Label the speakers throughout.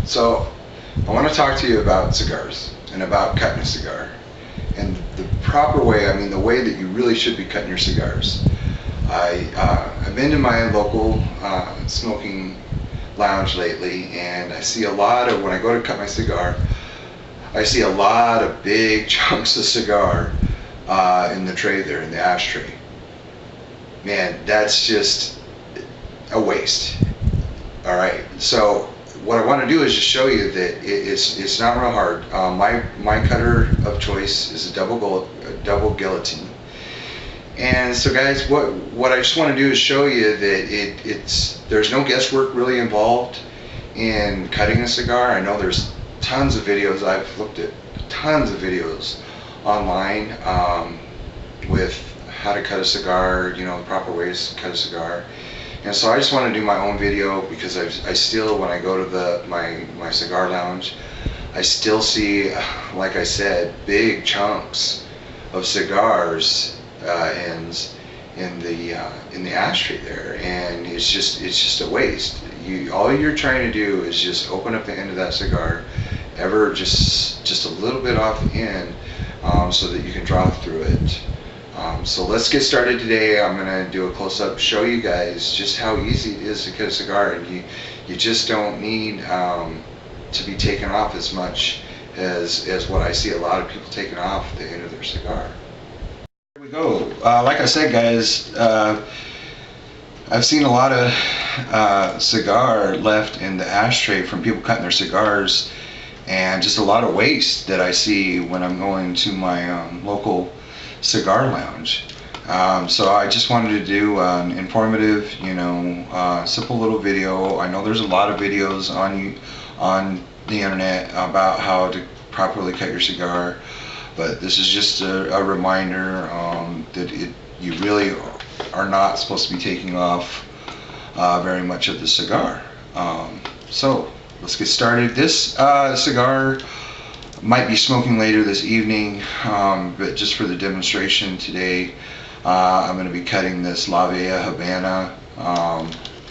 Speaker 1: So, I want to talk to you about cigars and about cutting a cigar. And the proper way, I mean the way that you really should be cutting your cigars. I've been to my local smoking lounge lately, and I see a lot of, when I go to cut my cigar, I see a lot of big chunks of cigar in the tray there, in the ashtray. Man, that's just a waste. All right, so what I want to do is just show you that it's not real hard. My cutter of choice is a double guillotine. And so guys, what I just want to do is show you that there's no guesswork really involved in cutting a cigar. I know there's tons of videos. I've looked at tons of videos online with how to cut a cigar, you know, the proper ways to cut a cigar. And so I just want to do my own video because I still, when I go to my cigar lounge, I still see, like I said, big chunks of cigars ends in the ashtray there, and it's just a waste. All you're trying to do is just open up the end of that cigar, ever just a little bit off the end, so that you can draw through it. So let's get started today. I'm going to do a close-up, show you guys just how easy it is to cut a cigar, and you just don't need to be taken off as much as what I see a lot of people taking off the end of their cigar. Here we go. Like I said, guys, I've seen a lot of cigar left in the ashtray from people cutting their cigars, and just a lot of waste that I see when I'm going to my local cigar lounge. So I just wanted to do an informative, simple little video. I know there's a lot of videos on the internet about how to properly cut your cigar, but this is just a reminder that you really are not supposed to be taking off very much of the cigar. So let's get started. This cigar might be smoking later this evening, but just for the demonstration today, I'm going to be cutting this La Vieja Habana.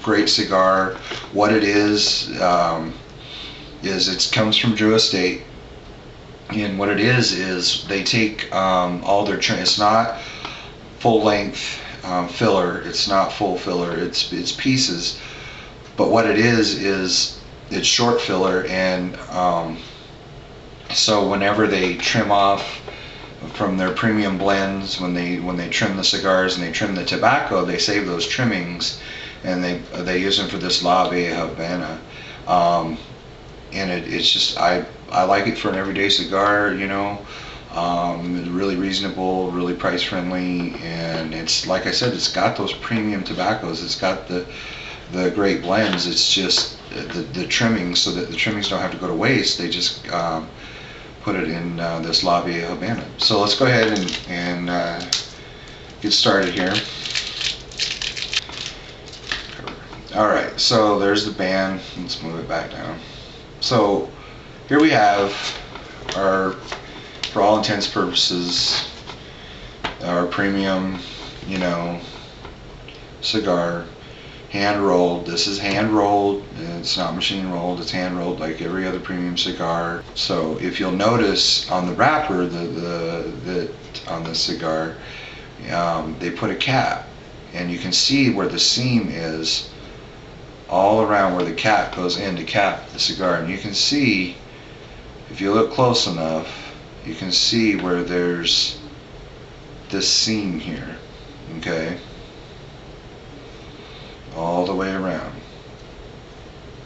Speaker 1: Great cigar. What it is it comes from Drew Estate, and what it is they take all their trim. It's not full length filler. It's not full filler. It's pieces. But what it is it's short filler, and so whenever they trim off from their premium blends, when they trim the cigars and they trim the tobacco, they save those trimmings and they use them for this La Vieja Habana. And it's just, I like it for an everyday cigar, really reasonable, really price friendly, and it's, like I said, it's got those premium tobaccos, it's got the great blends. It's just the trimmings, so that the trimmings don't have to go to waste. They just put it in this La Vieja Habana. So let's go ahead and get started here. Alright, so there's the band. Let's move it back down. So here we have our, for all intents and purposes, our premium, cigar. Hand rolled. This is hand rolled. It's not machine rolled. It's hand rolled like every other premium cigar. So if you'll notice on the wrapper, on the cigar, they put a cap, and you can see where the seam is all around where the cap goes in to cap the cigar. And you can see, if you look close enough, you can see where there's this seam here. Okay. All the way around.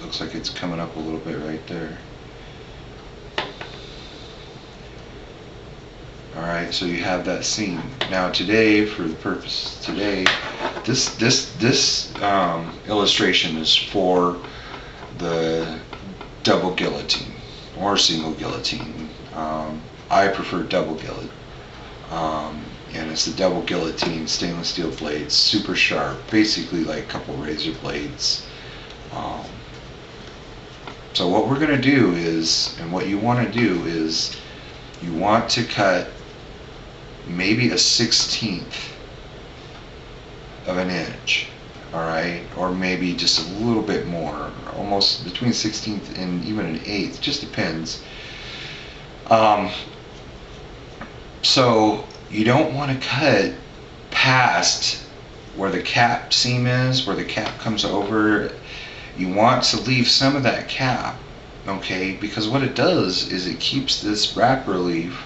Speaker 1: Looks like it's coming up a little bit right there. Alright, so you have that seam. Now today, for the purpose today, this illustration is for the double guillotine or single guillotine. I prefer double guillotine. And it's the double guillotine, stainless steel blades, super sharp, basically like a couple razor blades. So what we're going to do is, and what you want to do is, you want to cut maybe a 1/16 of an inch. all right, or maybe just a little bit more, almost between 16th and even an eighth, just depends. Um, so you don't want to cut past where the cap seam is, where the cap comes over. You want to leave some of that cap, okay, because what it does is it keeps this wrapper leaf,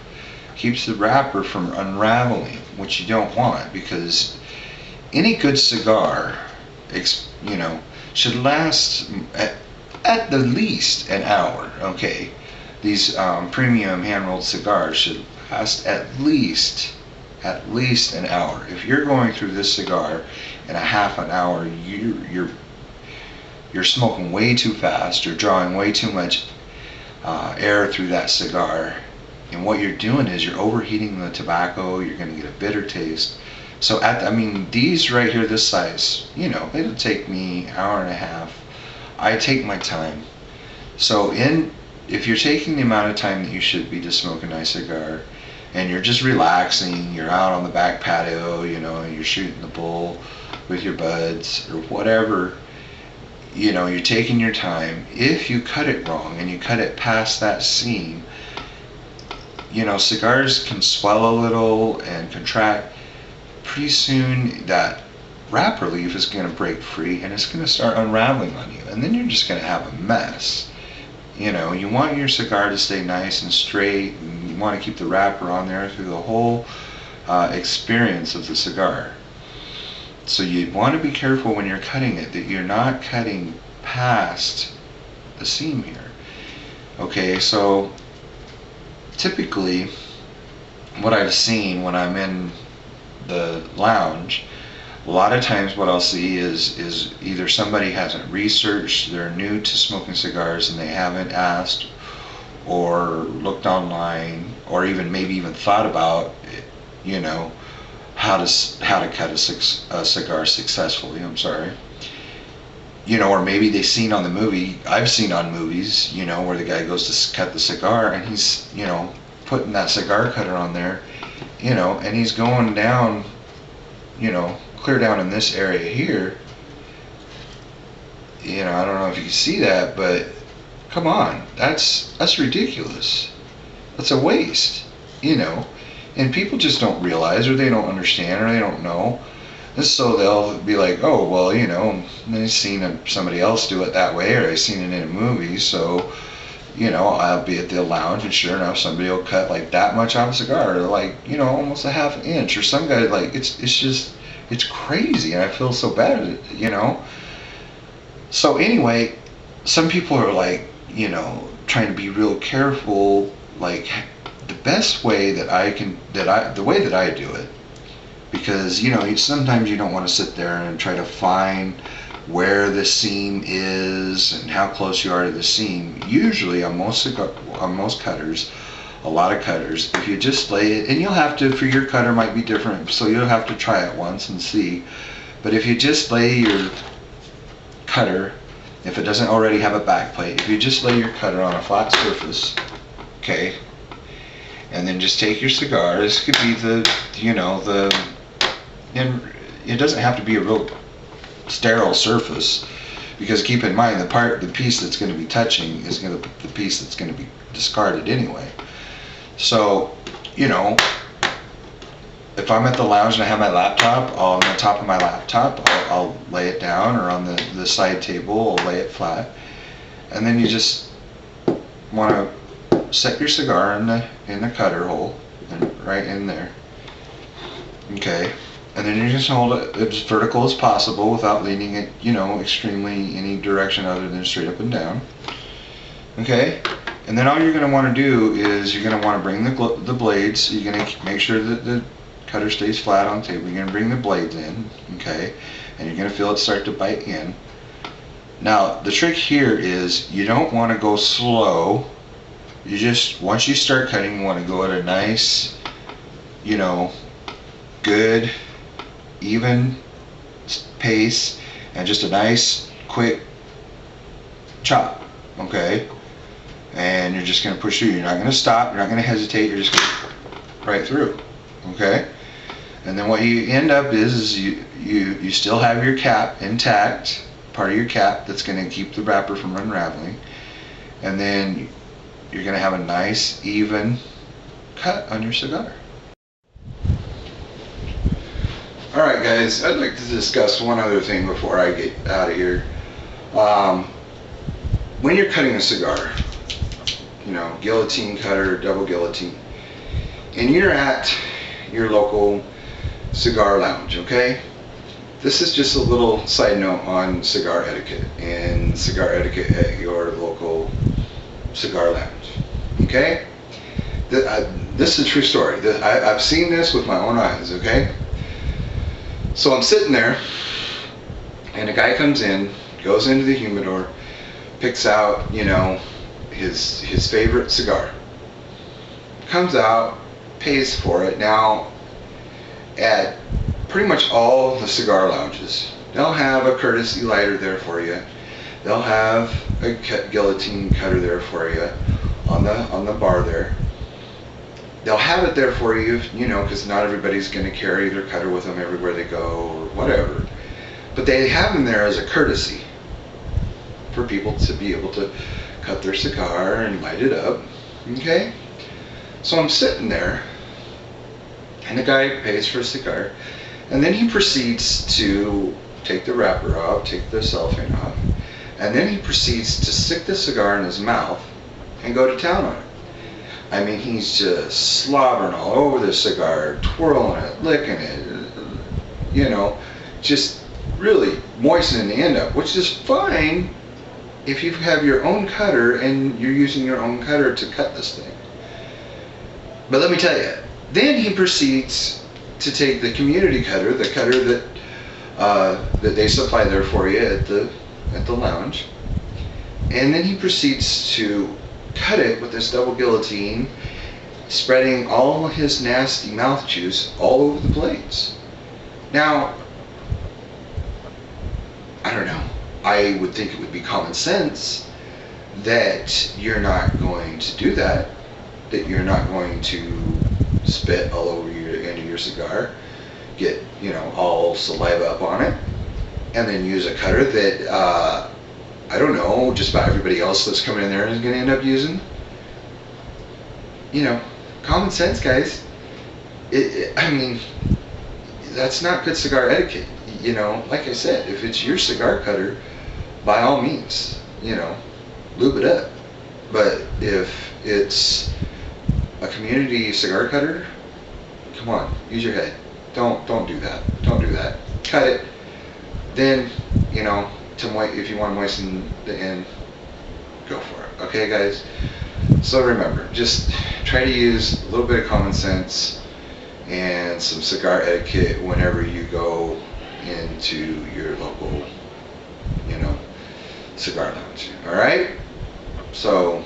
Speaker 1: keeps the wrapper from unraveling, which you don't want, because any good cigar, you know, should last at the least an hour, okay. These premium hand-rolled cigars should last at least an hour. If you're going through this cigar in a half an hour, you're smoking way too fast. You're drawing way too much air through that cigar, and what you're doing is you're overheating the tobacco. You're going to get a bitter taste. So I mean, these right here, this size, you know, it'll take me an hour and a half. I take my time. So if you're taking the amount of time that you should be to smoke a nice cigar, and you're just relaxing, you're out on the back patio, you know, you're shooting the bull with your buds or whatever, you know, you're taking your time. If you cut it wrong and you cut it past that seam, you know, cigars can swell a little and contract. Pretty soon that wrapper leaf is going to break free and it's going to start unraveling on you, and then you're just going to have a mess. You know, you want your cigar to stay nice and straight, and you want to keep the wrapper on there through the whole experience of the cigar. So you want to be careful when you're cutting it that you're not cutting past the seam here. Okay, so typically what I've seen when I'm in the lounge, a lot of times what I'll see is either somebody hasn't researched, they're new to smoking cigars and they haven't asked or looked online, or even maybe even thought about, you know, how to cut a cigar successfully. I'm sorry. You know, or maybe they've seen on the movie, I've seen on movies, you know, where the guy goes to cut the cigar and he's, you know, putting that cigar cutter on there, you know, and he's going down, you know, clear down in this area here. You know, I don't know if you can see that, but come on, that's ridiculous. That's a waste, you know, and people just don't realize, or they don't understand, or they don't know. And so they'll be like, oh, well, you know, they've seen somebody else do it that way, or I've seen it in a movie, so, you know, I'll be at the lounge, and sure enough, somebody will cut like that much off a cigar, or like, you know, almost a half an inch, or some guy, like, it's just, it's crazy, and I feel so bad, you know. So anyway, some people are like, you know, trying to be real careful, like, the best way that the way that I do it, because, you know, sometimes you don't want to sit there and try to find where the seam is and how close you are to the seam. Usually on most cutters, a lot of cutters, if you just lay it, and you'll have to, for your cutter might be different, so you'll have to try it once and see, but if you just lay your cutter, if it doesn't already have a back plate, if you just lay your cutter on a flat surface, okay, and then just take your cigar, this could be the, you know, and it doesn't have to be a real sterile surface, because keep in mind the piece that's going to be touching is going to be the piece that's going to be discarded anyway. So, you know, if I'm at the lounge and I have my laptop, on the top of my laptop, I'll lay it down, or on the side table, I'll lay it flat, and then you just want to set your cigar in the cutter hole, and right in there. Okay. And then you're just hold it as vertical as possible without leaning it, you know, extremely any direction other than straight up and down. Okay? And then all you're going to want to do is you're going to want to bring the blades. You're going to make sure that the cutter stays flat on the table. You're going to bring the blades in, okay? And you're going to feel it start to bite in. Now, the trick here is you don't want to go slow. You just, once you start cutting, you want to go at a nice, you know, good, even pace, and just a nice quick chop, okay? And you're just going to push through. You're not going to stop, you're not going to hesitate, you're just going to right through, okay? And then what you end up is you still have your cap intact, part of your cap that's going to keep the wrapper from unraveling. And then you're going to have a nice even cut on your cigar. Alright guys, I'd like to discuss one other thing before I get out of here. When you're cutting a cigar, you know, guillotine cutter, double guillotine, and you're at your local cigar lounge, okay? This is just a little side note on cigar etiquette and cigar etiquette at your local cigar lounge, okay? This is a true story. I've seen this with my own eyes, okay? So I'm sitting there, and a guy comes in, goes into the humidor, picks out, you know, his favorite cigar, comes out, pays for it. Now, at pretty much all the cigar lounges, they'll have a courtesy lighter there for you. They'll have a guillotine cutter there for you on the bar there. They'll have it there for you, you know, because not everybody's going to carry their cutter with them everywhere they go or whatever. But they have them there as a courtesy for people to be able to cut their cigar and light it up, okay? So I'm sitting there, and the guy pays for a cigar, and then he proceeds to take the wrapper off, take the cellophane off, and then he proceeds to stick the cigar in his mouth and go to town on it. I mean, he's just slobbering all over the cigar, twirling it, licking it, you know, just really moistening the end up, which is fine if you have your own cutter and you're using your own cutter to cut this thing. But let me tell you, then he proceeds to take the community cutter, the cutter that they supply there for you at the lounge, and then he proceeds to cut it with this double guillotine, spreading all his nasty mouth juice all over the blades. Now, I don't know, I would think it would be common sense that you're not going to do that, that you're not going to spit all over your end of your cigar, get, you know, all saliva up on it, and then use a cutter that I don't know, just about everybody else that's coming in there is going to end up using. You know, common sense, guys. I mean, that's not good cigar etiquette. You know, like I said, if it's your cigar cutter, by all means, you know, lube it up. But if it's a community cigar cutter, come on, use your head. Don't do that. Don't do that. Cut it. Then, you know, if you want to moisten the end, go for it. Okay, guys? So remember, just try to use a little bit of common sense and some cigar etiquette whenever you go into your local, you know, cigar lounge. Alright? So,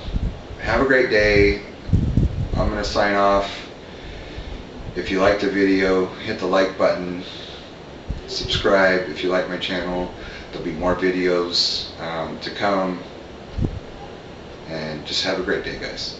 Speaker 1: have a great day. I'm going to sign off. If you liked the video, hit the like button. Subscribe if you like my channel. There'll be more videos to come. And just have a great day, guys.